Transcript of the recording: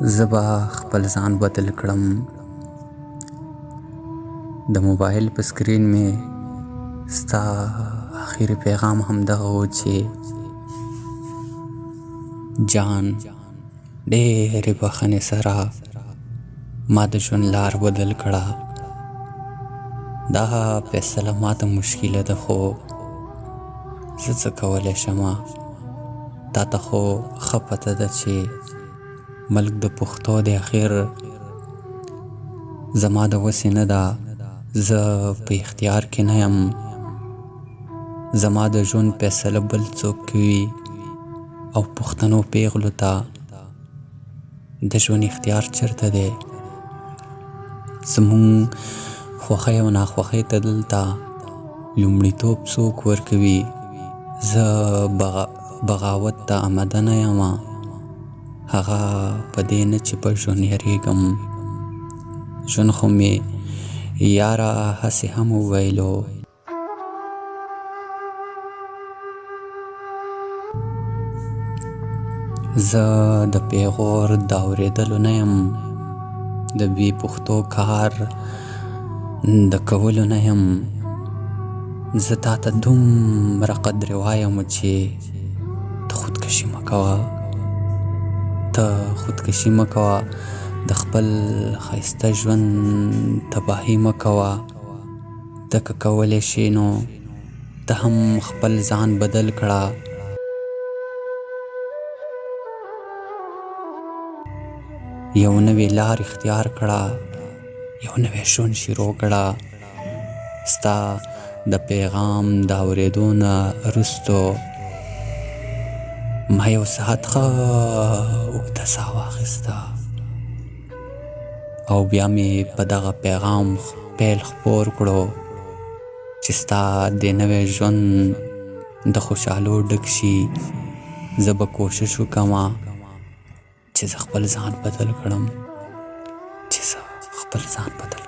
زه به خپل ځان بدل کړم. د موبایل په سکرین مې ستا اخري پیغام همدغه و چې جان ډېرې بښنې سره ما د ژوند لار بدل کړه. دا فیصله ماته مشکله ده، خو زه څه کولی شمه؟ تا ته خو ښه پته ده چې ملک د پښتو د اخر زما د وسې نه ده. زه په اختیار کې نه یم. زما د ژوند فیصله بل څوک کوي او پښتنو پیغلو ته د ژوند اختیار چېرته دی؟ زموږ خوښۍ او ناخوښۍ ته دلته لومړیتوب څوک ورکوي؟ زه بغاوت ته آماده نه یم، هغه په دې نه چې په ژوند یېرېږم. ژوند خو مې یاره هسې هم وویلو. زه د پیغور د اورېدلو نه یم، د بې پښتو کار د کولو نه یم. زه تا ته دومره قدرې وایم چې ته خودکشي مه کوه، ته خودکشي مه کوه، د خپل ښایسته ژوند تباهي مه کوه. ته که کولی شې نو ته هم خپل ځان بدل کړه. یو نوې لار اختیار کړه، یو نوې ژوند شروع کړه. ستا د پیغام د اورېدو نه وروستو ما یو ساعت ښه اوږده ساه واخیسته او بیا مې په دغه پیغام پیل خپور کړو چې ستا د نوې ژوند د خوشحالو ډک شي. زه به کوشش وکړم چې زه خپل ځان بدل کړم، چې زه خپل ځان بدل